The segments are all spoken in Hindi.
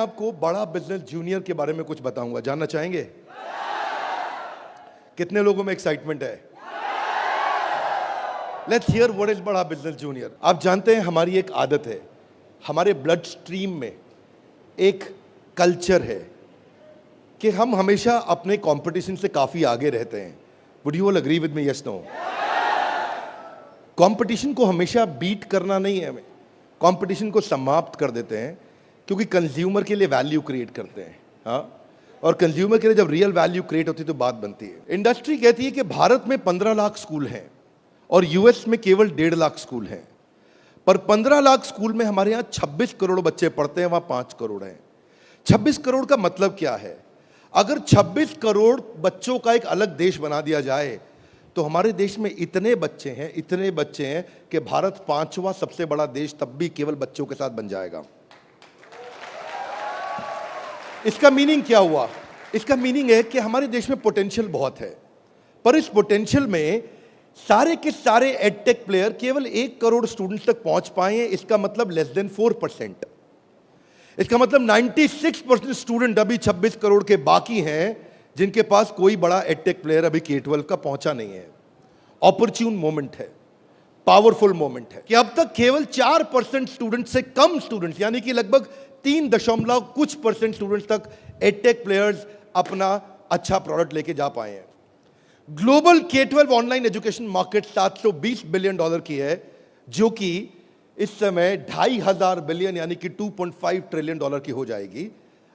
आपको बड़ा बिजनेस जूनियर के बारे में कुछ बताऊंगा, जानना चाहेंगे? कितने लोगों में एक्साइटमेंट है? लेट्स हियर व्हाट इज बड़ा बिजनेस जूनियर। आप जानते हैं हमारी एक आदत है, हमारे ब्लड स्ट्रीम में एक कल्चर है कि हम हमेशा अपने कंपटीशन से काफी आगे रहते हैं। Would you all agree with me? Yes, no? Competition को हमेशा बीट करना नहीं है, हमें कंपटीशन को समाप्त कर देते हैं, क्योंकि कंज्यूमर के लिए वैल्यू क्रिएट करते हैं। हाँ, और कंज्यूमर के लिए जब रियल वैल्यू क्रिएट होती है तो बात बनती है। इंडस्ट्री कहती है कि भारत में 15 लाख स्कूल हैं और यूएस में केवल 1.5 लाख स्कूल हैं, पर 15 लाख स्कूल में हमारे यहाँ 26 करोड़ बच्चे पढ़ते हैं, वहां 5 करोड़ हैं। 26 करोड़ का मतलब क्या है? अगर 26 करोड़ बच्चों का एक अलग देश बना दिया जाए तो हमारे देश में इतने बच्चे हैं कि भारत 5वां सबसे बड़ा देश तब भी केवल बच्चों के साथ बन जाएगा। इसका मीनिंग क्या हुआ? इसका मीनिंग है कि हमारे देश में पोटेंशियल बहुत है, पर इस पोटेंशियल में सारे के सारे एडटेक प्लेयर केवल 1 करोड़ स्टूडेंट्स तक पहुंच पाए हैं। इसका मतलब लेस देन 4%। इसका मतलब 96% स्टूडेंट अभी 26 करोड़ के बाकी हैं जिनके पास कोई बड़ा एडटेक प्लेयर अभी K-12 का पहुंचा नहीं है। ऑपर्च्यून मोमेंट है, पावरफुल मोमेंट है कि अब तक केवल 4% स्टूडेंट से कम स्टूडेंट्स, यानी कि लगभग 3% स्टूडेंट्स तक एडटेक प्लेयर्स अपना अच्छा प्रोडक्ट लेके जा पाए हैं। Global K-12 online education market $720 billion की है, जो कि इस समय 2,500 बिलियन यानी कि $2.5 ट्रिलियन की हो जाएगी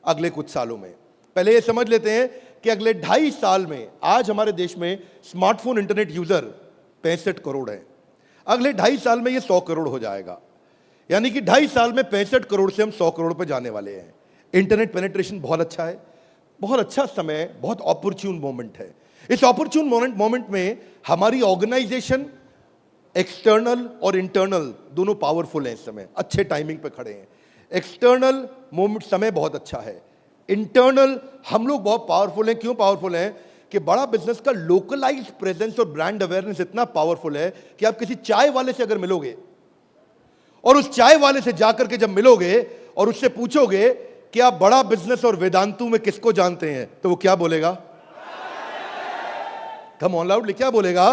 अगले कुछ सालों में। पहले ये समझ लेते हैं कि अगले 2.5 साल में आज हमारे देश में स्मार्टफोन इंटरनेट यूजर 65 करोड़ है, अगले 2.5 साल में ये 100 करोड़ हो जाएगा, यानी कि 2.5 साल में 65 करोड़ से हम 100 करोड़ पे जाने वाले हैं। इंटरनेट पेनिट्रेशन बहुत अच्छा है, बहुत अच्छा समय, बहुत ऑपर्च्यून मोमेंट है। इस ऑपर्च्यून मोमेंट में हमारी ऑर्गेनाइजेशन एक्सटर्नल और इंटरनल दोनों पावरफुल हैं, इस समय अच्छे टाइमिंग पे खड़े हैं। एक्सटर्नल मोमेंट समय बहुत अच्छा है, इंटरनल हम लोग बहुत पावरफुल हैं। क्यों पावरफुल हैं? कि बड़ा बिजनेस का लोकलाइज्ड प्रेजेंस और ब्रांड अवेयरनेस इतना पावरफुल है कि आप किसी चाय वाले से अगर मिलोगे और उस चाय वाले से जाकर के जब मिलोगे और उससे पूछोगे कि आप बड़ा बिजनेस और वेदांतु में किसको जानते हैं, तो वो क्या बोलेगा? कम ऑन लाउडली, क्या बोलेगा?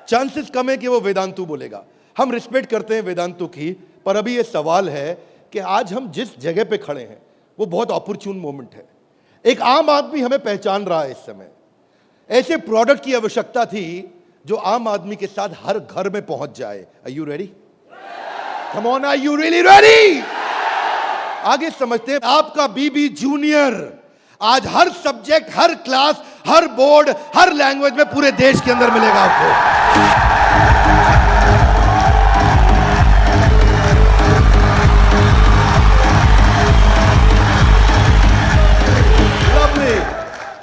चांसेस कम है कि वो वेदांतु बोलेगा। हम रिस्पेक्ट करते हैं वेदांतु की, पर अभी ये सवाल है कि आज हम जिस जगह पे खड़े हैं वो बहुत ऑपर्च्यून मोमेंट है। एक आम आदमी हमें पहचान रहा है इस समय। ऐसे प्रोडक्ट की आवश्यकता थी जो आम आदमी के साथ हर घर में पहुंच जाए। Are you ready? Come on, are you really ready? आगे समझते हैं। आपका बीबी जूनियर आज हर सब्जेक्ट, हर क्लास, हर बोर्ड, हर लैंग्वेज में पूरे देश के अंदर मिलेगा आपको।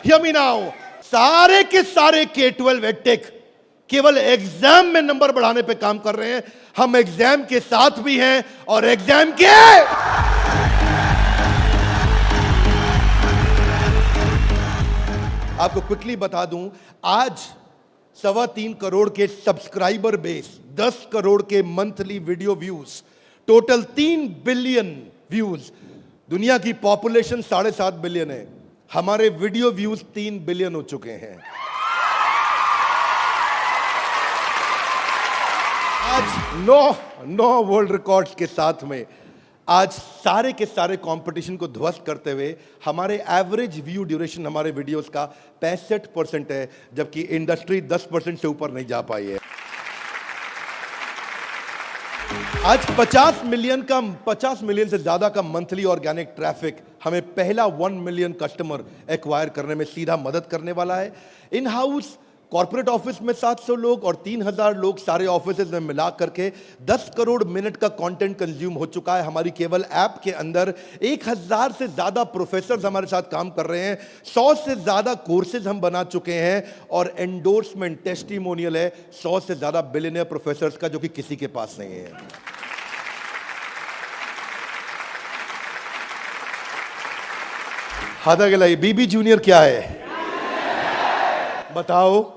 Hear me now. सारे के सारे K-12 एडटेक केवल एग्जाम में नंबर बढ़ाने पे काम कर रहे हैं। हम एग्जाम के साथ भी हैं और एग्जाम के आपको क्विकली बता दूं, आज 3.25 करोड़ के सब्सक्राइबर बेस, 10 करोड़ के monthly video views, total 3 billion views. दुनिया की पॉपुलेशन 7.5 बिलियन है, हमारे वीडियो व्यूज 3 बिलियन हो चुके हैं। आज 9 वर्ल्ड रिकॉर्ड्स के साथ में आज सारे के सारे कंपटीशन को ध्वस्त करते हुए हमारे एवरेज व्यू ड्यूरेशन हमारे वीडियोस का 65% है, जबकि इंडस्ट्री 10% से ऊपर नहीं जा पाई है। आज 50 मिलियन से ज्यादा का मंथली ऑर्गेनिक ट्रैफिक हमें पहला 1 मिलियन कस्टमर एक्वायर करने में सीधा मदद करने वाला है। इन हाउस कॉर्पोरेट ऑफिस में 700 लोग और 3,000 लोग सारे ऑफिस में मिला करके 10 करोड़ मिनट का कंटेंट कंज्यूम हो चुका है हमारी केवल ऐप के अंदर। 1,000 से ज्यादा प्रोफेसर हमारे साथ काम कर रहे हैं, 100 से ज्यादा कोर्सेज हम बना चुके हैं और एंडोर्समेंट टेस्टिमोनियल है 100 से ज्यादा बिलियनियर प्रोफेसर्स का, जो कि किसी के पास नहीं है। हादा गलाई बीबी जूनियर क्या है? बताओ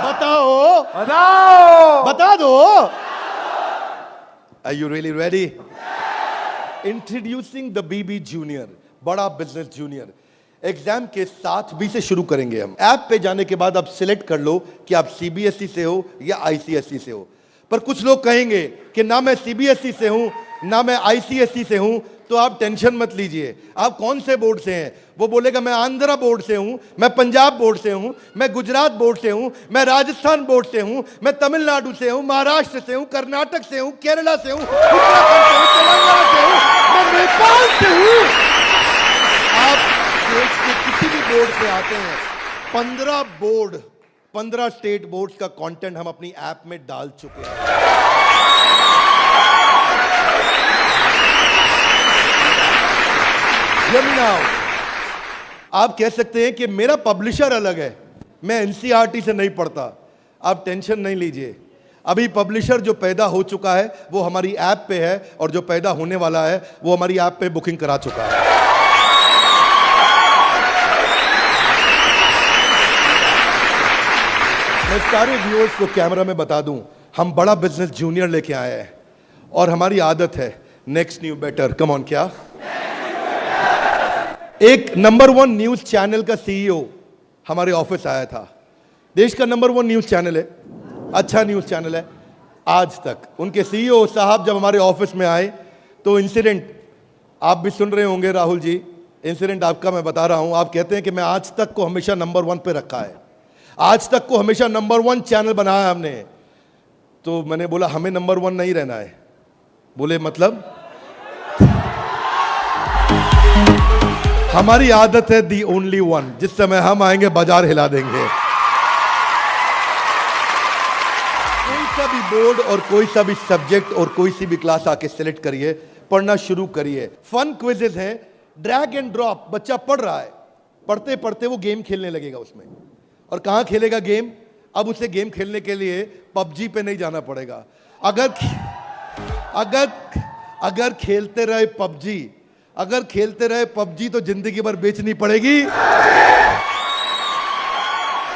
बताओ बताओ, बता दो। Are you really ready? Introducing the BB junior, बड़ा बिजनेस जूनियर। एग्जाम के साथ बी से शुरू करेंगे हम। ऐप पे जाने के बाद आप सिलेक्ट कर लो कि आप सीबीएसई से हो या आईसीएसई से हो। पर कुछ लोग कहेंगे कि ना मैं सीबीएसई से हूं ना मैं आईसीएसई से हूं, तो आप टेंशन मत लीजिए। आप कौन से बोर्ड से हैं? वो बोलेगा मैं आंध्रा बोर्ड से हूं, मैं पंजाब बोर्ड से हूं, मैं गुजरात बोर्ड से हूं, मैं राजस्थान बोर्ड से हूं, मैं तमिलनाडु से हूं, महाराष्ट्र से हूं, कर्नाटक से हूं, केरला से हूं, उत्तराखंड से हूं, तेलंगाना से हूं, मैं नेपाल से हूं। आप देश के किसी भी बोर्ड से आते हैं, 15 स्टेट बोर्ड्स का कंटेंट हम अपनी ऐप में डाल चुके हैं। आप कह सकते हैं कि मेरा पब्लिशर अलग है, मैं एनसीईआरटी से नहीं पढ़ता। आप टेंशन नहीं लीजिए, अभी पब्लिशर जो पैदा हो चुका है वो हमारी ऐप पे है, और जो पैदा होने वाला है वो हमारी ऐप पे बुकिंग करा चुका है। मैं सारे व्यूअर्स को कैमरा में बता दूं, हम बड़ा बिजनेस जूनियर लेके आए हैं, और हमारी आदत है next new better. Come on, क्या एक नंबर 1 न्यूज चैनल का सीईओ हमारे ऑफिस आया था। देश का नंबर 1 न्यूज चैनल है, अच्छा न्यूज चैनल है। आज तक उनके सीईओ साहब जब हमारे ऑफिस में आए तो इंसिडेंट आप भी सुन रहे होंगे, राहुल जी, इंसिडेंट आपका मैं बता रहा हूं। आप कहते हैं कि मैं आज तक को हमेशा नंबर 1 पे रखा है, आज तक को हमेशा नंबर 1 चैनल बनाया हमने। तो मैंने बोला हमें नंबर 1 नहीं रहना है। बोले मतलब? हमारी आदत है दी ओनली वन, जिस समय हम आएंगे बाजार हिला देंगे। कोई सा भी बोर्ड और कोई सा भी सब्जेक्ट और कोई सी भी क्लास आके सिलेक्ट करिए, पढ़ना शुरू करिए। फन क्विजेस हैं, ड्रैग एंड ड्रॉप। बच्चा पढ़ रहा है, पढ़ते पढ़ते वो गेम खेलने लगेगा उसमें। और कहां खेलेगा गेम? अब उसे गेम खेलने के लिए पबजी पे नहीं जाना पड़ेगा। अगर खेलते रहे पबजी, अगर खेलते रहे पबजी तो जिंदगी भर बेचनी पड़ेगी।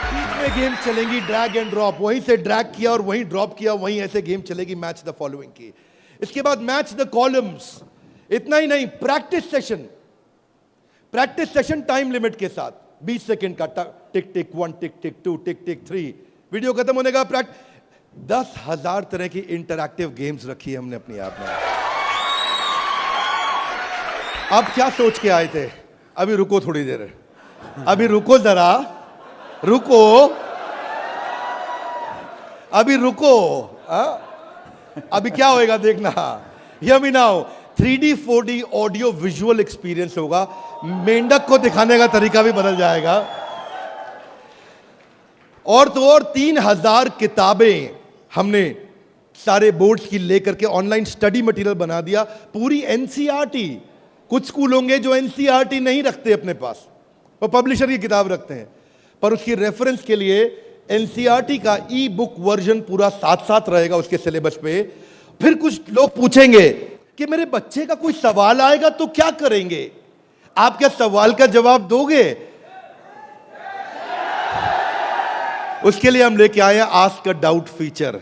बीच में गेम चलेंगी ड्रैग एंड ड्रॉप, वहीं से ड्रैग किया और वहीं ड्रॉप किया, वहीं ऐसे गेम चलेगी मैच द फॉलोइंग की। इसके बाद मैच द कॉलम्स। इतना ही नहीं, प्रैक्टिस सेशन टाइम लिमिट के साथ 20 सेकंड का, टिक टिक 1, टिक टिक 2, टिक टिक 3, वीडियो खत्म होने का 10,000 तरह की इंटरैक्टिव गेम्स रखी है हमने अपनी ऐप में। आप क्या सोच के आए थे? अभी रुको थोड़ी देर, अभी रुको जरा, रुको, अभी रुको। अभी क्या होएगा देखना। Hear me now, 3D 4D audio visual experience होगा। मेंढक को दिखाने का तरीका भी बदल जाएगा। और तो और 3000 किताबें हमने सारे बोर्ड्स की लेकर के ऑनलाइन स्टडी मटेरियल बना दिया, पूरी एनसीईआरटी। कुछ स्कूल होंगे जो एनसीईआरटी नहीं रखते अपने पास, वो पब्लिशर की किताब रखते हैं, पर उसकी रेफरेंस के लिए एनसीईआरटी का ई बुक वर्जन पूरा साथ साथ रहेगा उसके सिलेबस पे। फिर कुछ लोग पूछेंगे कि मेरे बच्चे का कोई सवाल आएगा तो क्या करेंगे? आप क्या सवाल का जवाब दोगे? उसके लिए हम लेके आए हैं आस्क अ डाउट फीचर।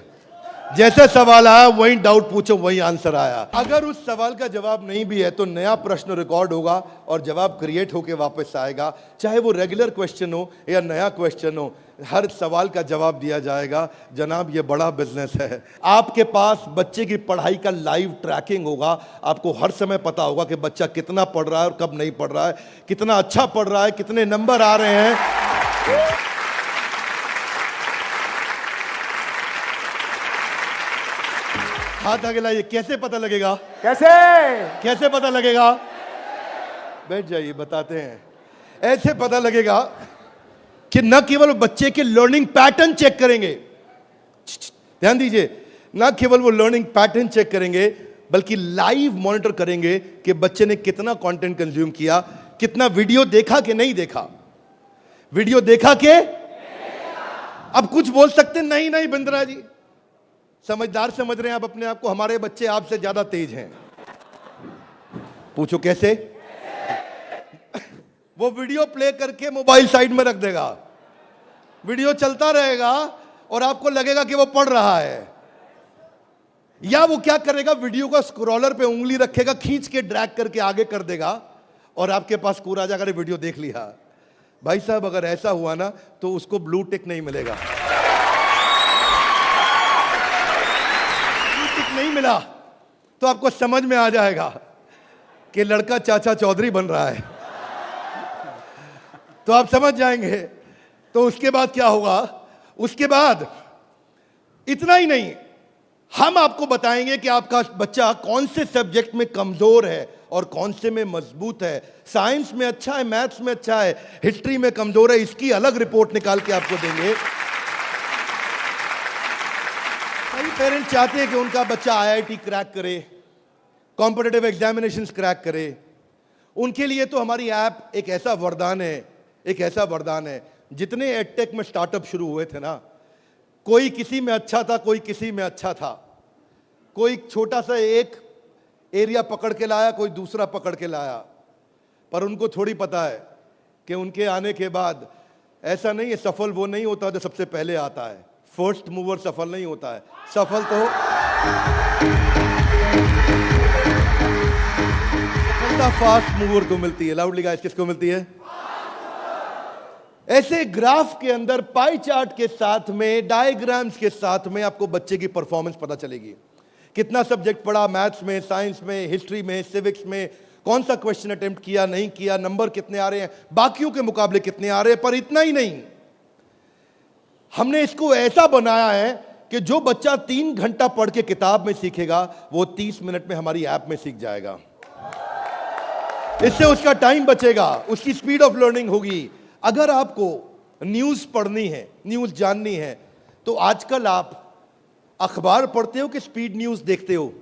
जैसे सवाल आया वही डाउट पूछो, वही आंसर आया। अगर उस सवाल का जवाब नहीं भी है तो नया प्रश्न रिकॉर्ड होगा और जवाब क्रिएट होके वापस आएगा। चाहे वो रेगुलर क्वेश्चन हो या नया क्वेश्चन हो, हर सवाल का जवाब दिया जाएगा। जनाब, ये बड़ा बिजनेस है। आपके पास बच्चे की पढ़ाई का लाइव ट्रैकिंग होगा। आपको हर समय पता होगा कि बच्चा कितना पढ़ रहा है और कब नहीं पढ़ रहा है, कितना अच्छा पढ़ रहा है, कितने नंबर आ रहे हैं। हाथ आगे लाइए। कैसे पता लगेगा? कैसे पता लगेगा? बैठ जाइए, बताते हैं। ऐसे पता लगेगा कि न केवल बच्चे के लर्निंग पैटर्न चेक करेंगे, ध्यान दीजिए, न केवल वो लर्निंग पैटर्न चेक करेंगे बल्कि लाइव मॉनिटर करेंगे कि बच्चे ने कितना कंटेंट कंज्यूम किया, कितना वीडियो देखा कि नहीं देखा। वीडियो देखा के? अब कुछ बोल सकते नहीं नहीं बिंद्रा जी, समझदार समझ रहे हैं आप अपने आप को, हमारे बच्चे आपसे ज्यादा तेज हैं। पूछो कैसे? वो वीडियो प्ले करके मोबाइल साइड में रख देगा, वीडियो चलता रहेगा और आपको लगेगा कि वो पढ़ रहा है। या वो क्या करेगा, वीडियो का स्क्रॉलर पे उंगली रखेगा, खींच के ड्रैग करके आगे कर देगा और आपके पास स्कोर आ जाएगा, वीडियो देख लिया। भाई साहब अगर ऐसा हुआ ना तो उसको ब्लू टिक नहीं मिलेगा। ब्लू टिक नहीं मिला तो आपको समझ में आ जाएगा कि लड़का चाचा चौधरी बन रहा है, तो आप समझ जाएंगे। तो उसके बाद क्या होगा, उसके बाद इतना ही नहीं, हम आपको बताएंगे कि आपका बच्चा कौन से सब्जेक्ट में कमजोर है और कौन से में मजबूत है। साइंस में अच्छा है, मैथ्स में अच्छा है, हिस्ट्री में कमजोर है, इसकी अलग रिपोर्ट निकाल के आपको देंगे। कई पेरेंट्स चाहते हैं कि उनका बच्चा आईआईटी क्रैक करे, कॉम्पिटिटिव एग्जामिनेशंस क्रैक करे। उनके लिए तो हमारी ऐप एक ऐसा वरदान है, एक ऐसा वरदान है। जितने एडटेक में स्टार्टअप शुरू हुए थे ना, कोई किसी में अच्छा था, कोई किसी में अच्छा था, कोई छोटा सा एक एरिया पकड़ के लाया, कोई दूसरा पकड़ के लाया, पर उनको थोड़ी पता है कि उनके आने के बाद ऐसा नहीं है, सफल वो नहीं होता जो सबसे पहले आता है। फर्स्ट मूवर सफल नहीं होता है, सफल तो सफलता फास्ट मूवर को मिलती है। लाउडली गाइस, किसको मिलती है? ऐसे ग्राफ के अंदर पाई चार्ट के साथ में, डायग्राम्स के साथ में आपको बच्चे की परफॉर्मेंस पता चलेगी। कितना सब्जेक्ट पढ़ा, मैथ्स में, साइंस में, हिस्ट्री में, सिविक्स में, कौन सा क्वेश्चन अटेम्प्ट किया, नहीं किया, नंबर कितने आ रहे हैं, बाकियों के मुकाबले कितने आ रहे हैं। पर इतना ही नहीं, हमने इसको ऐसा बनाया है कि जो बच्चा 3 घंटा पढ़ के किताब में सीखेगा, वो 30 मिनट में हमारी ऐप में सीख जाएगा। इससे उसका टाइम बचेगा, उसकी स्पीड ऑफ लर्निंग होगी। अगर आपको न्यूज़ पढ़नी है, न्यूज़ जाननी है, तो आजकल आप अखबार पढ़ते हो कि स्पीड न्यूज़ देखते हो?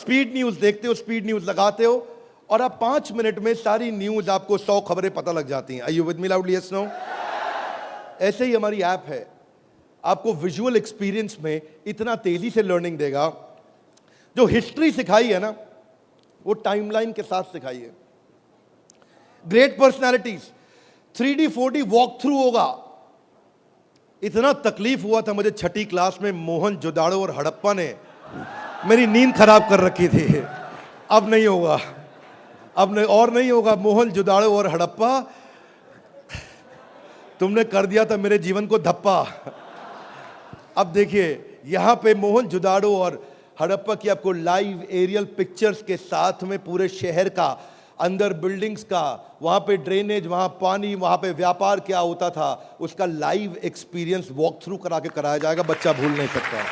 स्पीड न्यूज़ देखते हो, स्पीड न्यूज़ लगाते हो और आप 5 मिनट में सारी न्यूज़, आपको 100 खबरें पता लग जाती हैं। Are you with me loudly? Yes, no? ऐसे ही हमारी ऐप है, आपको विजुअल एक्सपीरियंस में इतना तेजी से लर्निंग देगा। जो हिस्ट्री सिखाई है ना, वो टाइमलाइन के साथ सिखाई है। Great personalities 3D 4D walk through होगा। इतना तकलीफ हुआ था मुझे 6ठी क्लास में, मोहन जोदाड़ो और हड़प्पा ने मेरी नींद खराब कर रखी थी। अब नहीं होगा, अब नहीं, और नहीं होगा। मोहन जोदाड़ो और हड़प्पा, तुमने कर दिया था मेरे जीवन को धप्पा। अब देखिए, यहां पे मोहन जोदाड़ो और हड़प्पा की आपको लाइव एरियल पिक्चर्स के साथ में पूरे शहर का, अंदर बिल्डिंग्स का, वहां पे ड्रेनेज, वहां पानी, वहां पे व्यापार क्या होता था, उसका लाइव एक्सपीरियंस वॉक थ्रू करा के कराया जाएगा। बच्चा भूल नहीं सकता।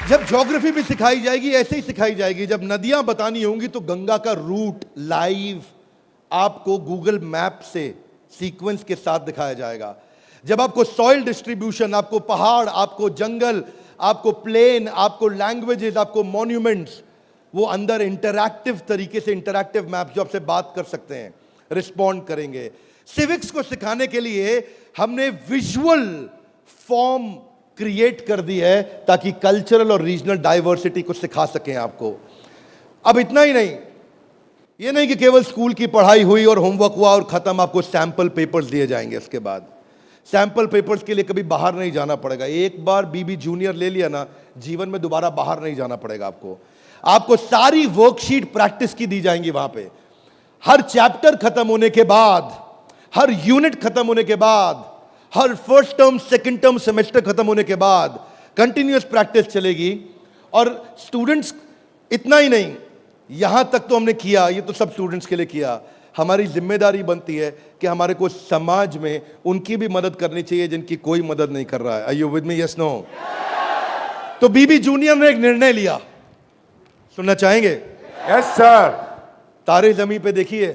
जब ज्योग्राफी भी सिखाई जाएगी, ऐसे ही सिखाई जाएगी। जब नदियां बतानी होंगी तो गंगा का रूट लाइव आपको गूगल मैप से सीक्वेंस के साथ दिखाया जाएगा। जब आपको सॉइल डिस्ट्रीब्यूशन, आपको पहाड़, आपको जंगल, आपको प्लेन, आपको लैंग्वेजेस, आपको मॉन्यूमेंट्स, वो अंदर इंटरैक्टिव तरीके से, इंटरैक्टिव मैप जो आपसे बात कर सकते हैं, रिस्पॉन्ड करेंगे। सिविक्स को सिखाने के लिए हमने विजुअल फॉर्म क्रिएट कर दी है ताकि कल्चरल और रीजनल डाइवर्सिटी को सिखा सकें आपको। अब इतना ही नहीं, ये नहीं कि केवल स्कूल की पढ़ाई हुई और होमवर्क हुआ और खत्म, आपको सैंपल पेपर्स दिए जाएंगे। इसके बाद सैंपल पेपर्स के लिए कभी बाहर नहीं जाना पड़ेगा। एक बार बीबी जूनियर ले लिया ना, जीवन में दोबारा बाहर नहीं जाना पड़ेगा आपको। आपको सारी वर्कशीट प्रैक्टिस की दी जाएंगी वहां पे। हर चैप्टर खत्म होने के बाद, हर यूनिट खत्म होने के बाद, हर first term, second term, semester खत्म होने के बाद कंटिन्यूअस प्रैक्टिस चलेगी। और स्टूडेंट्स, इतना ही नहीं, यहां तक तो हमने किया, ये तो सब स्टूडेंट्स के लिए किया। हमारी जिम्मेदारी बनती है कि हमारे को समाज में उनकी भी मदद करनी चाहिए जिनकी कोई मदद नहीं कर रहा है। Are you with me? Yes, no? तो बीबी जूनियर ने एक निर्णय लिया, सुनना चाहेंगे? Yes sir. तारे जमीन पे देखिए।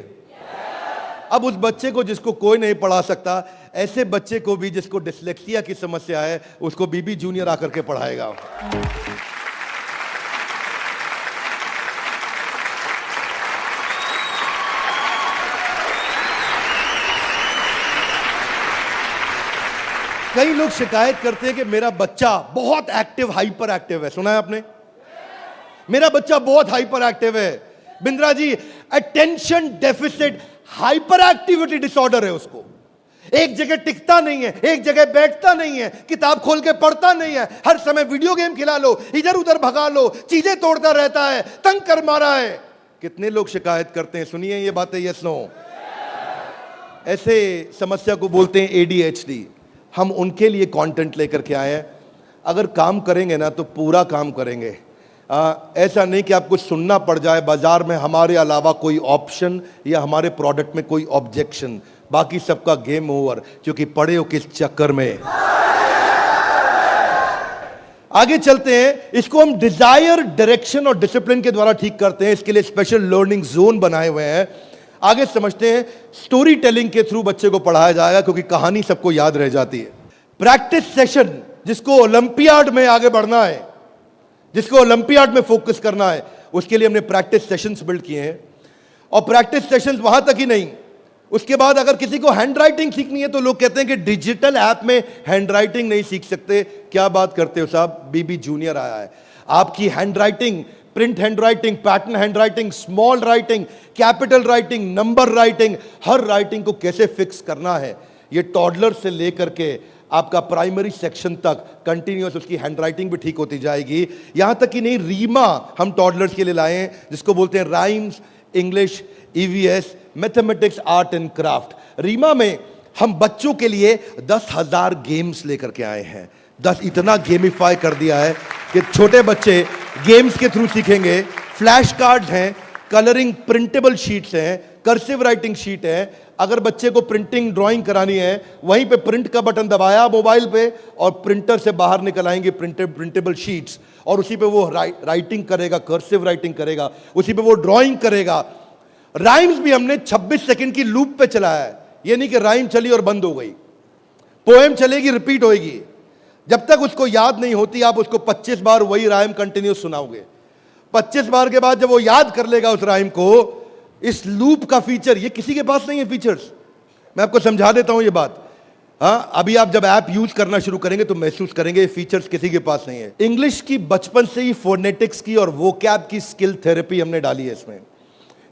अब उस बच्चे को जिसको कोई नहीं पढ़ा सकता, ऐसे बच्चे को भी जिसको डिसलेक्सिया की समस्या है, उसको बीबी जूनियर आकर के पढ़ाएगा। कई लोग शिकायत करते हैं कि मेरा बच्चा बहुत एक्टिव, हाइपर एक्टिव है। सुना है आपने? मेरा बच्चा बहुत हाइपर एक्टिव है। Bindra ji, attention deficit hyperactivity disorder है उसको। एक जगह टिकता नहीं है, एक जगह बैठता नहीं है, किताब खोल के पढ़ता नहीं है, हर समय वीडियो गेम खिला लो, इधर उधर भगा लो, चीजें तोड़ता रहता है, तंग कर मारा है। कितने लोग शिकायत करते हैं, सुनिए ये बातें, यस नो। ऐसे समस्या को बोलते हैं ADHD। हम उनके लिए कंटेंट लेकर के आए हैं। अगर काम करेंगे ना तो पूरा काम करेंगे। ऐसा नहीं कि आपको सुनना पड़ जाए बाजार में हमारे अलावा कोई ऑप्शन या हमारे प्रोडक्ट में कोई ऑब्जेक्शन, बाकी सबका गेम ओवर, क्योंकि पड़े हो किस चक्कर में। आगे चलते हैं। इसको हम डिजायर, डायरेक्शन और डिसिप्लिन के द्वारा ठीक करते हैं। इसके लिए स्पेशल लर्निंग जोन बनाए हुए हैं। आगे समझते हैं। स्टोरी टेलिंग के थ्रू बच्चे को पढ़ाया जाएगा, क्योंकि कहानी सबको याद रह जाती है। प्रैक्टिस सेशन, जिसको ओलंपियाड में आगे बढ़ना है, जिसको ओलंपियाड में फोकस करना है, उसके लिए हमने प्रैक्टिस सेशंस बिल्ड किए हैं। और प्रैक्टिस सेशंस वहां तक ही नहीं, उसके बाद अगर किसी को हैंड राइटिंग सीखनी है तो लोग कहते हैं कि डिजिटल ऐप में हैंड राइटिंग नहीं सीख सकते। क्या बात करते हो साहब, बीबी जूनियर आया है। आपकी handwriting, print handwriting, pattern handwriting, small writing, capital writing, number writing, हर राइटिंग को कैसे फिक्स करना है, ये टॉडलर से लेकर के आपका प्राइमरी सेक्शन तक कंटिन्यूअस उसकी हैंडराइटिंग भी ठीक होती जाएगी। यहां तक कि नहीं, रीमा हम टॉडलर्स के लिए लाए हैं, जिसको बोलते हैं rhymes, English, EVS, mathematics, art and craft. Reema में हम बच्चों के लिए 10,000 गेम्स लेकर के आए हैं। 10 इतना गेमिफाई कर दिया है कि छोटे बच्चे गेम्स के थ्रू सीखेंगे। फ्लैश कार्ड्स हैं, कलरिंग प्रिंटेबल शीट्स हैं, कर्सिव राइटिंग शीट है। अगर बच्चे को प्रिंटिंग ड्राइंग करानी है, वहीं पे प्रिंट का बटन दबाया मोबाइल पे और प्रिंटर से बाहर निकल आएंगे प्रिंटेबल शीट्स, और उसी पे वो राइटिंग करेगा, कर्सिव राइटिंग करेगा, उसी पे वो ड्राइंग करेगा। राइम्स भी हमने 26 सेकंड की लूप पे चलाया है। ये नहीं कि राइम चली और बंद हो गई। पोएम चलेगी, रिपीट होएगी। जब तक उसको याद नहीं होती, आप उसको 25 बार वही राइम कंटिन्यू सुनाओगे। 25 बार के बाद जब वो याद कर लेगा उस राइम को, इस लूप का फीचर, ये किसी के पास नहीं है फीचर्स। मैं आपको समझा देता हूं ये बात। अभी आप जब ऐप यूज करना शुरू करेंगे तो महसूस करेंगे ये फीचर्स किसी के पास नहीं है। इंग्लिश की बचपन से ही फोनेटिक्स की और वोकैब की स्किल थेरेपी हमने डाली है इसमें।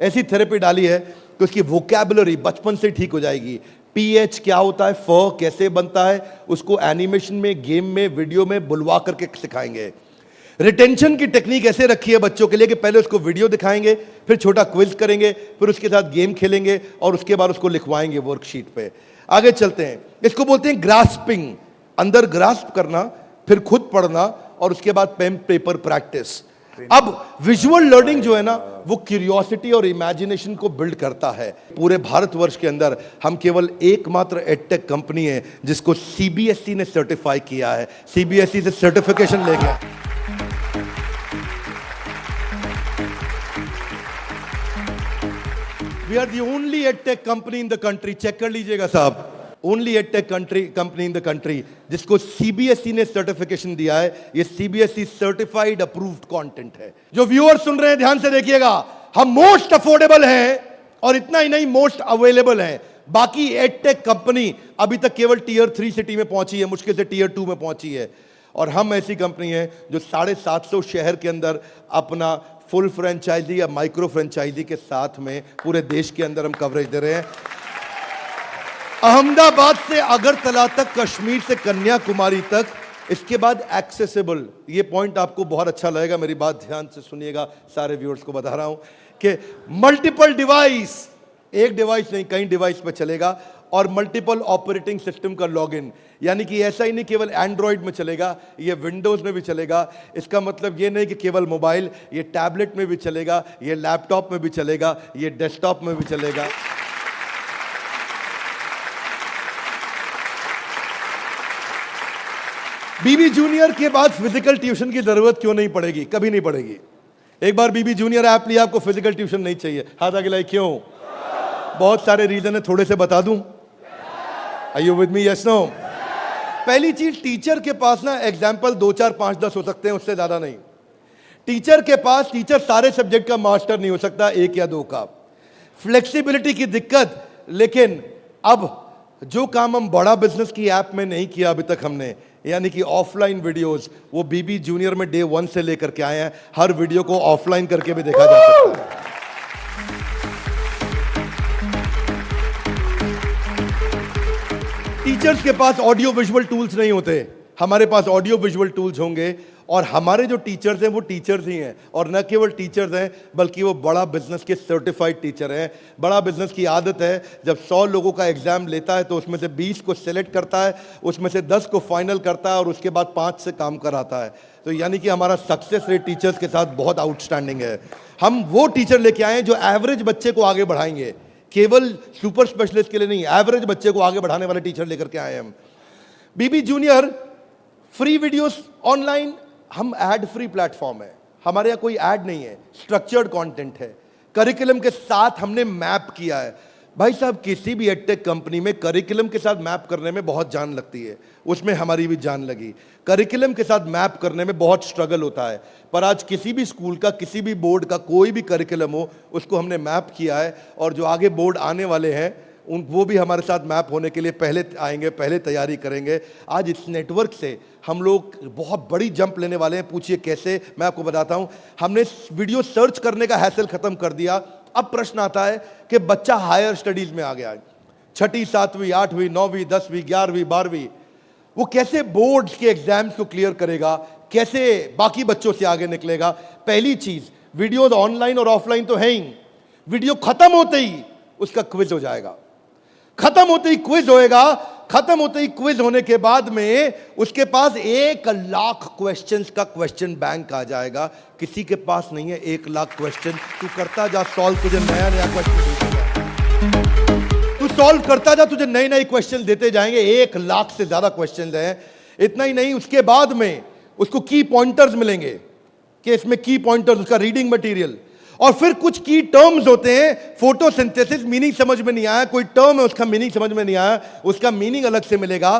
ऐसी थेरेपी डाली है कि उसकी वोकैबुलरी बचपन से ठीक हो जाएगी। PH क्या होता है, फ कैसे बनता है, उसको एनिमेशन में, गेम में, वीडियो में बुलवा करके सिखाएंगे। रिटेंशन की टेक्निक ऐसे रखी है बच्चों के लिए कि पहले उसको वीडियो दिखाएंगे, फिर छोटा क्विज करेंगे, फिर उसके साथ गेम खेलेंगे और उसके बाद उसको लिखवाएंगे वर्कशीट पे। आगे चलते हैं। इसको बोलते हैं ग्रास्पिंग, अंदर ग्रास्प करना, फिर खुद पढ़ना और उसके बाद पेन पेपर प्रैक्टिस। अब विजुअल लर्निंग जो है ना, वो क्यूरियोसिटी और इमेजिनेशन को बिल्ड करता है। पूरे भारतवर्ष के अंदर हम केवल एकमात्र एडटेक कंपनी है जिसको CBSE ने सर्टिफाई किया है। CBSE से सर्टिफिकेशन ले गया। We are the only edtech company in the country, check कर लीजिएगा साहब, only edtech company in the country जिसको CBSE ने सर्टिफिकेशन दिया है। ये CBSE सर्टिफाइड अप्रूव्ड कंटेंट है। जो व्यूअर सुन रहे हैं ध्यान से देखिएगा, हम मोस्ट अफोर्डेबल हैं और इतना ही नहीं, मोस्ट अवेलेबल हैं। बाकी एडटेक कंपनी अभी तक केवल Tier 3 सिटी में पहुंची है, मुश्किल से Tier 2 में पहुंची है। और हम ऐसी कंपनी है जो 750 शहर के अंदर अपना फुल फ्रेंचाइजी या माइक्रो फ्रेंचाइजी के साथ में पूरे देश के अंदर हम कवरेज दे रहे हैं। अहमदाबाद से अगरतला तक, कश्मीर से कन्याकुमारी तक, इसके बाद एक्सेसिबल। ये पॉइंट आपको बहुत अच्छा लगेगा, मेरी बात ध्यान से सुनिएगा, सारे व्यूअर्स को बता रहा हूं कि मल्टीपल डिवाइस, एक डिवाइस नहीं कई डिवाइस पे चलेगा, और मल्टीपल ऑपरेटिंग सिस्टम का लॉगिन। यानी कि ऐसा ही नहीं केवल एंड्रॉइड में चलेगा, ये विंडोज में भी चलेगा। इसका मतलब ये नहीं कि केवल मोबाइल, ये टैबलेट में भी चलेगा, ये लैपटॉप में भी चलेगा, ये डेस्कटॉप में भी चलेगा। बीबी जूनियर के बाद फिजिकल ट्यूशन की जरूरत क्यों नहीं पड़ेगी? कभी नहीं पड़ेगी। एक बार बीबी जूनियर ऐप लिया, आपको फिजिकल ट्यूशन नहीं चाहिए। हाथ आगे लाइए, क्यों? बहुत सारे रीजन है, थोड़े से बता दूं। Are you with me? Yes, no? पहली चीज, टीचर के पास ना एग्जाम्पल 2, 4, 5, 10 हो सकते हैं, उससे ज्यादा नहीं। टीचर के पास, टीचर सारे सब्जेक्ट का मास्टर नहीं हो सकता, 1 या 2 का। फ्लेक्सिबिलिटी की दिक्कत। लेकिन अब जो काम हम बड़ा बिजनेस की ऐप में नहीं किया अभी तक हमने, यानी कि ऑफलाइन वीडियोस, वो बीबी जूनियर में डे 1 से लेकर के आए हैं। हर वीडियो को ऑफलाइन करके भी देखा जा सकता है। टीचर्स के पास ऑडियो विजुअल टूल्स नहीं होते, हमारे पास ऑडियो विजुअल टूल्स होंगे। और हमारे जो टीचर्स हैं वो टीचर्स ही हैं, और न केवल टीचर्स हैं बल्कि वो बड़ा बिजनेस के सर्टिफाइड टीचर हैं। बड़ा बिजनेस की आदत है, जब 100 लोगों का एग्जाम लेता है तो उसमें से 20 को सिलेक्ट करता है, उसमें से 10 को फाइनल करता है और उसके बाद 5 से काम कराता है। तो यानी कि हमारा सक्सेस रेट टीचर्स के साथ बहुत आउटस्टैंडिंग है। हम वो टीचर लेके आए हैं जो एवरेज बच्चे को आगे बढ़ाएंगे, केवल सुपर स्पेशलिस्ट के लिए नहीं, एवरेज बच्चे को आगे बढ़ाने वाले टीचर लेकर के आए हैं हम। बीबी जूनियर फ्री वीडियोस ऑनलाइन, हम एड फ्री प्लेटफॉर्म है, हमारे यहाँ कोई एड नहीं है, स्ट्रक्चर्ड कंटेंट है, करिकुलम के साथ हमने मैप किया है। भाई साहब, किसी भी एडटेक कंपनी में करिकुलम के साथ मैप करने में बहुत जान लगती है, उसमें हमारी भी जान लगी। करिकुलम के साथ मैप करने में बहुत स्ट्रगल होता है, पर आज किसी भी स्कूल का, किसी भी बोर्ड का कोई भी करिकुलम हो, उसको हमने मैप किया है। और जो आगे बोर्ड आने वाले हैं वो भी हमारे साथ मैप होने के लिए पहले आएंगे, पहले तैयारी करेंगे। आज इस नेटवर्क से हम लोग बहुत बड़ी जंप लेने वाले हैं। पूछिए कैसे, मैं आपको बताता हूं। हमने वीडियो सर्च करने का हैसल खत्म कर दिया। अब प्रश्न आता है कि बच्चा हायर स्टडीज में आ गया है, 6ठी 7वीं 8वीं 9वीं 10वीं 11वीं 12वीं, वो कैसे बोर्ड्स के एग्जाम्स को क्लियर करेगा, कैसे बाकी बच्चों से आगे निकलेगा। पहली चीज, वीडियो ऑनलाइन और ऑफलाइन तो है ही, वीडियो खत्म होते ही उसका क्विज हो जाएगा, खत्म होते ही क्विज होएगा। खत्म होते ही क्विज होने के बाद में उसके पास 1 लाख क्वेश्चंस का क्वेश्चन बैंक आ जाएगा। किसी के पास नहीं है 1 लाख क्वेश्चन। तू करता जा सॉल्व, तुझे नया नया क्वेश्चन, तू सॉल्व करता जा, तुझे नए नए क्वेश्चन देते जाएंगे। 1 लाख से ज्यादा क्वेश्चन हैं। इतना ही नहीं, उसके बाद में उसको की पॉइंटर्स मिलेंगे कि इसमें की पॉइंटर्स, उसका रीडिंग मटेरियल, और फिर कुछ की टर्म्स होते हैं। फोटोसिंथेसिस मीनिंग समझ में नहीं आया, कोई टर्म है उसका मीनिंग समझ में नहीं आया, उसका मीनिंग अलग से मिलेगा।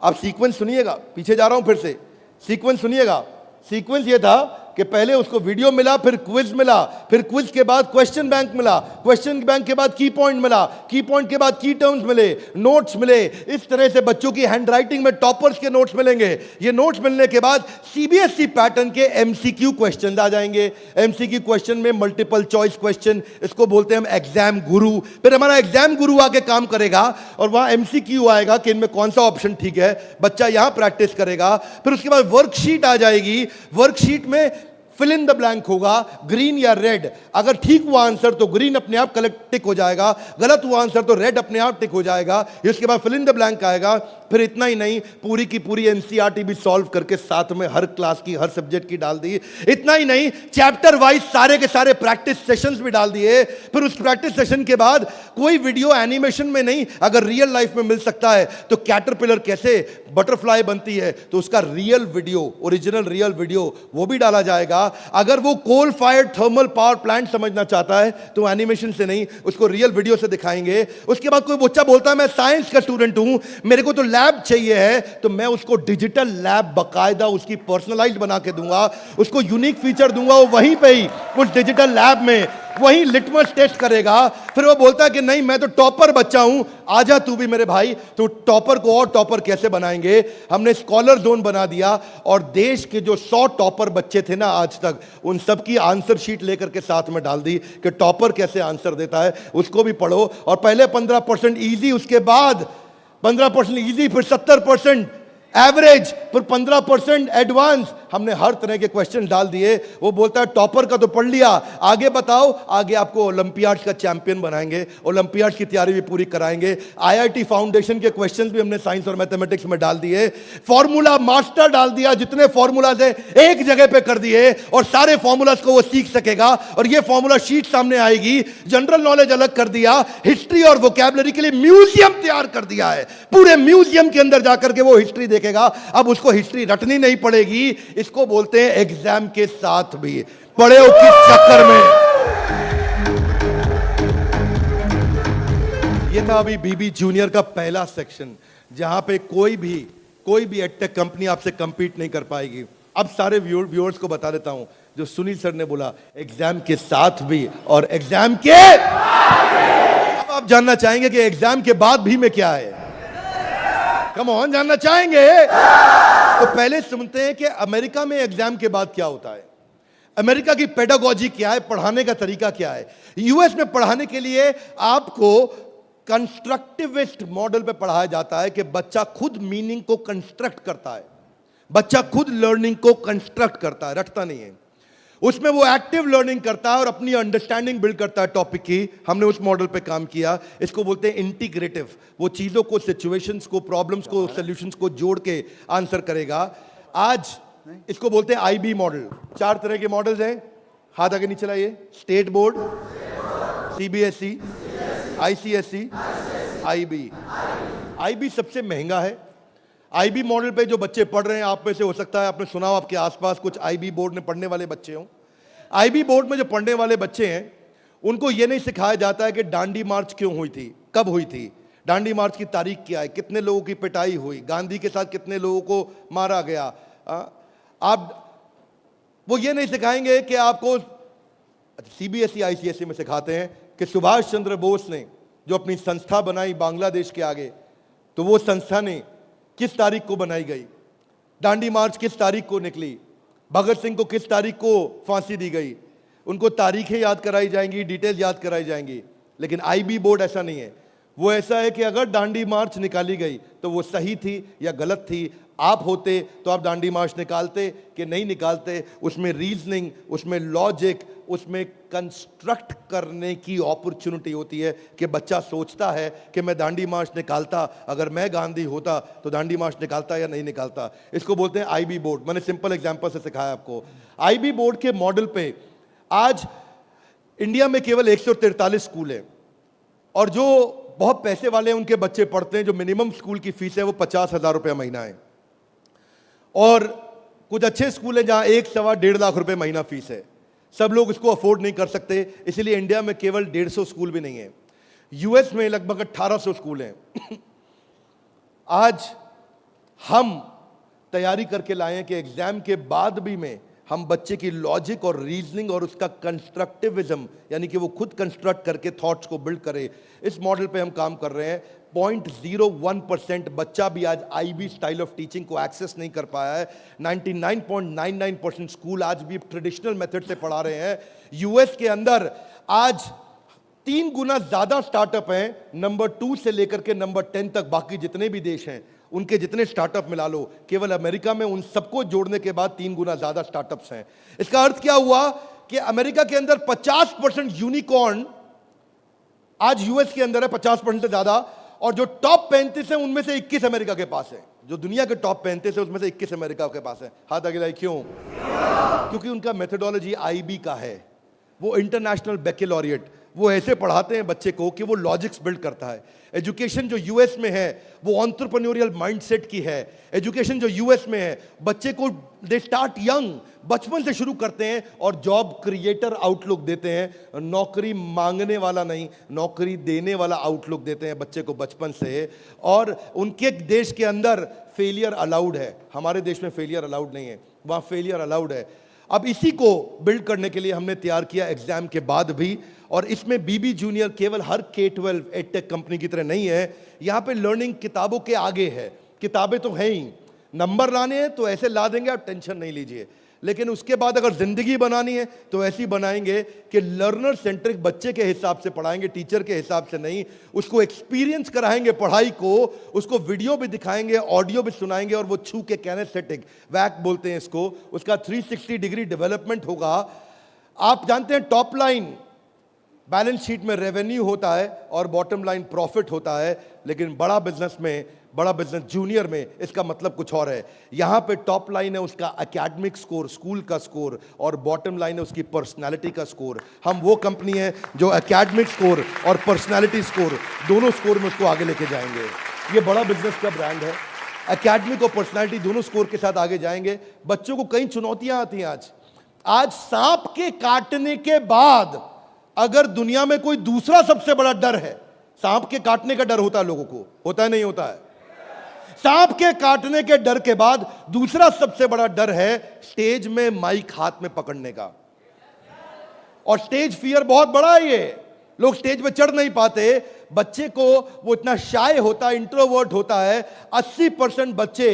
आप सीक्वेंस सुनिएगा, पीछे जा रहा हूं फिर से, सीक्वेंस सुनिएगा। सीक्वेंस ये था कि पहले उसको वीडियो मिला, फिर क्विज मिला, फिर क्विज के बाद क्वेश्चन बैंक मिला, क्वेश्चन बैंक के बाद की पॉइंट मिला, की पॉइंट के बाद की टर्म्स मिले, नोट्स मिले। इस तरह से बच्चों की हैंडराइटिंग में टॉपर्स के नोट्स मिलेंगे। ये नोट्स मिलने के बाद सीबीएसई पैटर्न के एमसीक्यू क्वेश्चन आ जाएंगे। एमसीक्यू क्वेश्चन में मल्टीपल चॉइस क्वेश्चन, इसको बोलते हैं हम एग्जाम गुरु। फिर हमारा एग्जाम गुरु आके काम करेगा और वहां एमसीक्यू आएगा कि इनमें कौन सा ऑप्शन ठीक है, बच्चा यहां प्रैक्टिस करेगा। फिर उसके बाद वर्कशीट आ जाएगी, वर्कशीट में फिल इन द ब्लैंक होगा, ग्रीन या रेड। अगर ठीक हुआ आंसर तो ग्रीन अपने आप कलेक्ट टिक हो जाएगा, गलत हुआ आंसर तो रेड अपने आप टिक हो जाएगा। इसके बाद फिल इन द ब्लैंक आएगा। फिर इतना ही नहीं, पूरी की पूरी एनसीईआरटी भी सॉल्व करके साथ में हर क्लास की, हर सब्जेक्ट की डाल दी। इतना ही नहीं, चैप्टर वाइज सारे के सारे प्रैक्टिस सेशंस भी डाल दिए। फिर उस प्रैक्टिस सेशन के बाद कोई वीडियो एनिमेशन में नहीं, अगर रियल लाइफ में मिल सकता है तो कैटरपिलर कैसे बटरफ्लाई बनती है तो उसका real video, original real video वो भी डाला जाएगा। अगर वो coal fired thermal power plant समझना चाहता है तो एनिमेशन से नहीं, उसको रियल वीडियो से दिखाएंगे। उसके बाद कोई बच्चा बोलता है मैं साइंस का स्टूडेंट हूं, मेरे को तो लैब चाहिए है, तो मैं उसको डिजिटल लैब बकायदा उसकी पर्सनलाइज्ड बना के दूंगा, उसको यूनिक फीचर दूंगा। वो वहीं पे ही उस डिजिटल लैब में वही लिटमस टेस्ट करेगा। फिर वो बोलता है कि नहीं मैं तो टॉपर बच्चा हूं, आजा तू भी मेरे भाई। तो टॉपर को और टॉपर कैसे बनाएंगे, हमने स्कॉलर जोन बना दिया और देश के जो 100 टॉपर बच्चे थे ना आज तक, उन सब की आंसर शीट लेकर के साथ में डाल दी कि टॉपर कैसे आंसर देता है, उसको भी पढ़ो। और पहले 15% इजी, उसके बाद 15% इजी, फिर 70% एवरेज, फिर 15% एडवांस। हमने हर तरह के क्वेश्चन डाल दिए। वो बोलता है टॉपर का तो पढ़ लिया, आगे बताओ। आगे आपको ओलंपियाड्स का चैंपियन बनाएंगे, ओलंपियाड्स की तैयारी भी पूरी कराएंगे। आईआईटी फाउंडेशन के क्वेश्चंस भी हमने साइंस और मैथमेटिक्स में डाल दिए। फॉर्मूला मास्टर डाल दिया, जितने फॉर्मूलाज है एक जगह पे कर दिए और सारे फॉर्मूलाज को वो सीख सकेगा। और ये फॉर्मूला शीट सामने आएगी। जनरल नॉलेज अलग कर दिया, हिस्ट्री और वोकैबुलरी के लिए म्यूजियम तैयार कर दिया है। पूरे म्यूजियम के अंदर जाकर के वो हिस्ट्री देखेगा। अब उसको हिस्ट्री रटनी नहीं पड़ेगी। इसको बोलते हैं एग्जाम के साथ भी। पढ़े हो किस चक्कर में? ये था अभी बीबी जूनियर का पहला सेक्शन, जहां पे कोई भी एडटेक कंपनी आपसे कंपीट नहीं कर पाएगी। अब सारे व्यूअर्स को बता देता हूं, जो सुनील सर ने बोला एग्जाम के साथ भी और एग्जाम के अब आप जानना चाहेंगे कि एग्जाम के बाद भी में क्या है। कम ऑन, जानना चाहेंगे तो पहले सुनते हैं कि अमेरिका में एग्जाम के बाद क्या होता है, अमेरिका की पेडागोजी क्या है, पढ़ाने का तरीका क्या है। यूएस में पढ़ाने के लिए आपको कंस्ट्रक्टिविस्ट मॉडल पे पढ़ाया जाता है कि बच्चा खुद मीनिंग को कंस्ट्रक्ट करता है, बच्चा खुद लर्निंग को कंस्ट्रक्ट करता है, रटता नहीं है। उसमें वो एक्टिव लर्निंग करता है और अपनी अंडरस्टैंडिंग बिल्ड करता है टॉपिक की। हमने उस मॉडल पे काम किया। इसको बोलते हैं इंटीग्रेटिव। वो चीजों को, सिचुएशंस को, प्रॉब्लम्स को, सॉल्यूशंस को जोड़ के आंसर करेगा। आज इसको बोलते हैं आईबी मॉडल। 4 तरह के मॉडल्स हैं, हाथ आगे नीचे लाइए। State board, CBSE, ICSE, IB. IB सबसे महंगा है। आईबी मॉडल पे जो बच्चे पढ़ रहे हैं, आप में से हो सकता है आपने सुना हो, आपके आसपास कुछ आईबी बोर्ड में पढ़ने वाले बच्चे हों। आईबी बोर्ड में जो पढ़ने वाले बच्चे हैं, उनको ये नहीं सिखाया जाता है कि डांडी मार्च क्यों हुई थी, कब हुई थी, डांडी मार्च की तारीख क्या है, कितने लोगों की पिटाई हुई, गांधी के साथ कितने लोगों को मारा गया। वो ये नहीं सिखाएंगे कि आपको, सीबीएसई आईसीएसई में सिखाते हैं कि सुभाष चंद्र बोस ने जो अपनी संस्था बनाई बांग्लादेश के आगे, तो वो संस्था ने किस तारीख को बनाई गई, डांडी मार्च किस तारीख को निकली, भगत सिंह को किस तारीख को फांसी दी गई। उनको तारीखें याद कराई जाएंगी, डिटेल्स याद कराई जाएंगी। लेकिन आईबी बोर्ड ऐसा नहीं है। वो ऐसा है कि अगर डांडी मार्च निकाली गई तो वो सही थी या गलत थी। आप होते तो आप डांडी मार्च निकालते कि नहीं निकालते। उसमें रीजनिंग, उसमें लॉजिक, उसमें कंस्ट्रक्ट करने की अपॉर्चुनिटी होती है कि बच्चा सोचता है कि मैं डांडी मार्च निकालता, अगर मैं गांधी होता तो डांडी मार्च निकालता या नहीं निकालता। इसको बोलते हैं आईबी बोर्ड। मैंने सिंपल एग्जांपल से सिखाया आपको। आईबी बोर्ड के मॉडल पे आज इंडिया में केवल 143 स्कूल है, और जो बहुत पैसे वाले हैं उनके बच्चे पढ़ते हैं। जो मिनिमम स्कूल की फीस है वो 50,000 रुपये महीना है, और कुछ अच्छे स्कूल हैं जहां 1-1.25 लाख रुपए महीना फीस है। सब लोग इसको अफोर्ड नहीं कर सकते, इसीलिए इंडिया में केवल 150 स्कूल भी नहीं है। यूएस में लगभग 1800 स्कूल हैं। आज हम तैयारी करके लाए हैं कि एग्जाम के बाद भी में हम बच्चे की लॉजिक और रीजनिंग और उसका कंस्ट्रक्टिविज्म, यानी कि वो खुद कंस्ट्रक्ट करके थॉट्स को बिल्ड करे, इस मॉडल पे हम काम कर रहे हैं। 0.01% बच्चा भी आज आईबी स्टाइल ऑफ टीचिंग को एक्सेस नहीं कर पाया है। 99.99% स्कूल आज भी ट्रेडिशनल मेथड से पढ़ा रहे हैं। यूएस के अंदर आज 3 गुना ज्यादा स्टार्टअप हैं, नंबर 2 से लेकर के नंबर 10 तक। बाकी जितने भी देश हैं उनके जितने स्टार्टअप मिला लो, केवल अमेरिका में उन सबको जोड़ने के बाद 3 गुना ज्यादा स्टार्टअप्स हैं। इसका अर्थ क्या हुआ कि अमेरिका के अंदर 50% यूनिकॉर्न आज यूएस के अंदर है, 50% से ज्यादा। और जो टॉप 35 है उनमें से 21 अमेरिका के पास है। जो दुनिया के टॉप 35 है उसमें से 21 अमेरिका के पास है। हाथ आगे लाइए। क्यों? क्योंकि उनका मेथोडोलॉजी आईबी का है। वो इंटरनेशनल बैकलॉरिएट, वो ऐसे पढ़ाते हैं बच्चे को कि वो लॉजिक्स बिल्ड करता है। एजुकेशन जो यूएस में है वो एंटरप्रेन्योरियल माइंडसेट की है। एजुकेशन जो यूएस में है, बच्चे को दे स्टार्ट यंग, बचपन से शुरू करते हैं और जॉब क्रिएटर आउटलुक देते हैं। नौकरी मांगने वाला नहीं, नौकरी देने वाला आउटलुक देते हैं बच्चे को बचपन से। और उनके देश के अंदर फेलियर अलाउड है, हमारे देश में फेलियर अलाउड नहीं है, वहाँ फेलियर अलाउड है। अब इसी को बिल्ड करने के लिए हमने तैयार किया एग्जाम के बाद भी। और इसमें बीबी जूनियर केवल हर K-12 एडटेक कंपनी की तरह नहीं है। यहाँ पे लर्निंग किताबों के आगे है। किताबें तो हैं ही, नंबर लाने हैं तो ऐसे ला देंगे, आप टेंशन नहीं लीजिए। लेकिन उसके बाद अगर जिंदगी बनानी है तो ऐसी बनाएंगे कि लर्नर सेंट्रिक बच्चे के हिसाब से पढ़ाएंगे, टीचर के हिसाब से नहीं। उसको एक्सपीरियंस कराएंगे पढ़ाई को, उसको वीडियो भी दिखाएंगे, ऑडियो भी सुनाएंगे, और वो छू के कैनेस्थेटिक, वैक बोलते हैं इसको, उसका 360 डिग्री डेवलपमेंट होगा। आप जानते हैं टॉप लाइन बैलेंस शीट में रेवेन्यू होता है और बॉटम लाइन प्रॉफिट होता है, लेकिन बड़ा बिजनेस जूनियर में इसका मतलब कुछ और है। यहां पे टॉप लाइन है उसका एकेडमिक स्कोर, स्कूल का स्कोर, और बॉटम लाइन है उसकी पर्सनालिटी का स्कोर। हम वो कंपनी है जो एकेडमिक स्कोर और पर्सनालिटी स्कोर, दोनों स्कोर में उसको आगे लेके जाएंगे। ये बड़ा बिजनेस का ब्रांड है। एकेडमिक और पर्सनालिटी दोनों स्कोर के साथ आगे जाएंगे। बच्चों को कई चुनौतियां आती हैं। आज सांप के काटने के बाद अगर दुनिया में कोई दूसरा सबसे बड़ा डर है, सांप के काटने का डर होता है लोगों को, होता है नहीं होता है? सांप के काटने के डर के बाद दूसरा सबसे बड़ा डर है स्टेज में माइक हाथ में पकड़ने का। और स्टेज फियर बहुत बड़ा है। ये लोग स्टेज पे चढ़ नहीं पाते। बच्चे को वो इतना शाय होता है, इंट्रोवर्ट होता है। 80% बच्चे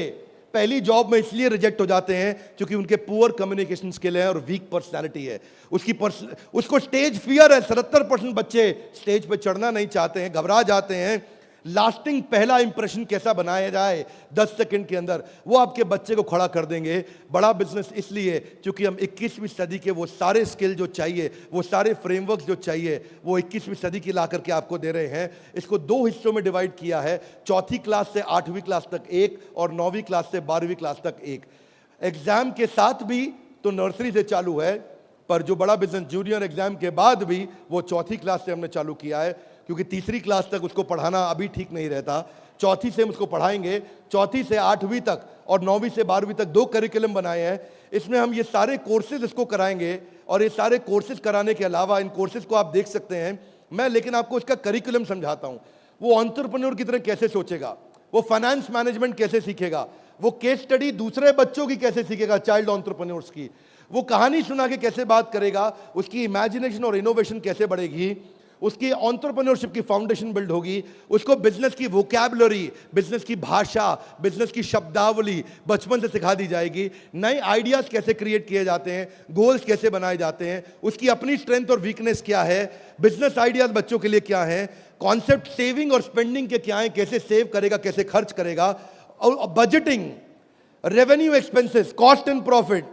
पहली जॉब में इसलिए रिजेक्ट हो जाते हैं क्योंकि उनके पुअर कम्युनिकेशन स्किल है और वीक पर्सनालिटी है। उसको स्टेज फियर है। 77% बच्चे स्टेज पे चढ़ना नहीं चाहते हैं, घबरा जाते हैं। लास्टिंग पहला इंप्रेशन कैसा बनाया जाए 10 सेकंड के अंदर, वो आपके बच्चे को खड़ा कर देंगे। बड़ा बिजनेस इसलिए क्योंकि हम 21वीं सदी के वो सारे स्किल जो चाहिए, वो सारे फ्रेमवर्क जो चाहिए, वो 21वीं सदी की ला करके आपको दे रहे हैं। इसको 2 हिस्सों में डिवाइड किया है, चौथी क्लास से 8वीं क्लास तक एक और 9वीं क्लास से 12वीं क्लास तक एक। एग्जाम के साथ भी तो नर्सरी से चालू है, पर जो बड़ा बिजनेस जूनियर एग्जाम के बाद भी वो चौथी क्लास से हमने चालू किया है, क्योंकि तीसरी क्लास तक उसको पढ़ाना अभी ठीक नहीं रहता। चौथी से हम उसको पढ़ाएंगे, चौथी से 8वीं तक और 9वीं से 12वीं तक 2 करिकुलम बनाए हैं। इसमें हम ये सारे कोर्सेज इसको कराएंगे और ये सारे कोर्सेज कराने के अलावा इन कोर्सेज को आप देख सकते हैं मैं, लेकिन आपको इसका करिकुलम समझाता हूँ। वो एंटरप्रेन्योर की तरह कैसे सोचेगा, वो फाइनेंस मैनेजमेंट कैसे सीखेगा, वो केस स्टडी दूसरे बच्चों की कैसे सीखेगा, चाइल्ड एंटरप्रेन्योर्स की, वो कहानी सुना के कैसे बात करेगा, उसकी इमेजिनेशन और इनोवेशन कैसे बढ़ेगी, उसकी एंटरप्रेन्योरशिप की फाउंडेशन बिल्ड होगी, उसको बिजनेस की वोकैबुलरी, बिजनेस की भाषा, बिजनेस की शब्दावली बचपन से सिखा दी जाएगी। नए आइडियाज कैसे क्रिएट किए जाते हैं, गोल्स कैसे बनाए जाते हैं, उसकी अपनी स्ट्रेंथ और वीकनेस क्या है, बिजनेस आइडियाज बच्चों के लिए क्या है, कॉन्सेप्ट सेविंग और स्पेंडिंग के क्या है, कैसे सेव करेगा, कैसे खर्च करेगा, और budgeting, revenue expenses, cost and profit,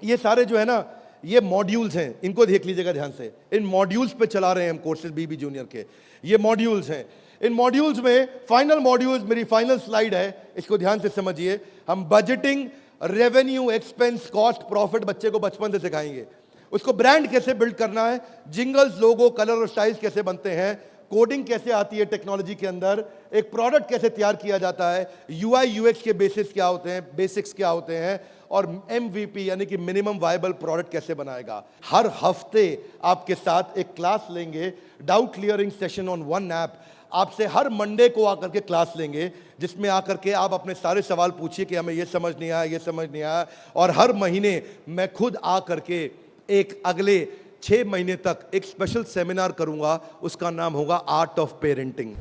ये सारे जो है ना ये मॉड्यूल्स हैं, इनको देख लीजिएगा ध्यान से। इन मॉड्यूल्स पे चला रहे हैं हम कोर्सेज बीबी जूनियर के, ये मॉड्यूल्स हैं। इन मॉड्यूल्स में फाइनल मॉड्यूल्स, मेरी फाइनल स्लाइड है, इसको ध्यान से समझिए। हम budgeting, revenue, expense, cost, profit बच्चे को बचपन से सिखाएंगे। उसको ब्रांड कैसे बिल्ड करना है, जिंगल्स, लोगो, कलर और स्टाइल्स कैसे बनते हैं, कोडिंग कैसे आती है टेक्नोलॉजी के अंदर, एक प्रोडक्ट कैसे तैयार किया जाता है, यूआई यूएक्स के बेसिस क्या होते हैं, बेसिक्स क्या होते हैं, और एमवीपी यानी कि मिनिमम वायबल प्रोडक्ट कैसे बनाएगा। हर हफ्ते आपके साथ एक क्लास लेंगे, doubt clearing session on one app. आपसे हर मंडे को आकर के क्लास लेंगे, जिसमें आकर के आप अपने सारे सवाल पूछिए कि हमें ये समझ नहीं आया, ये समझ नहीं आया। और हर महीने मैं खुद आकर के एक अगले 6 महीने तक एक स्पेशल सेमिनार करूंगा, उसका नाम होगा आर्ट ऑफ पेरेंटिंग।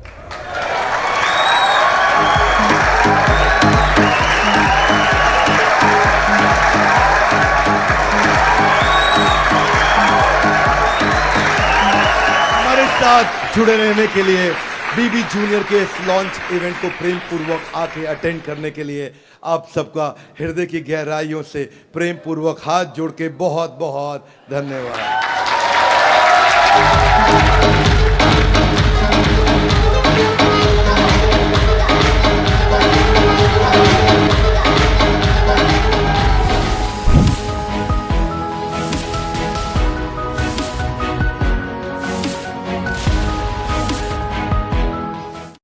हमारे साथ जुड़े रहने के लिए, बीबी जूनियर के इस लॉन्च इवेंट को प्रेम पूर्वक आके अटेंड करने के लिए आप सबका हृदय की गहराइयों से प्रेम पूर्वक हाथ जोड़ के बहुत बहुत धन्यवाद।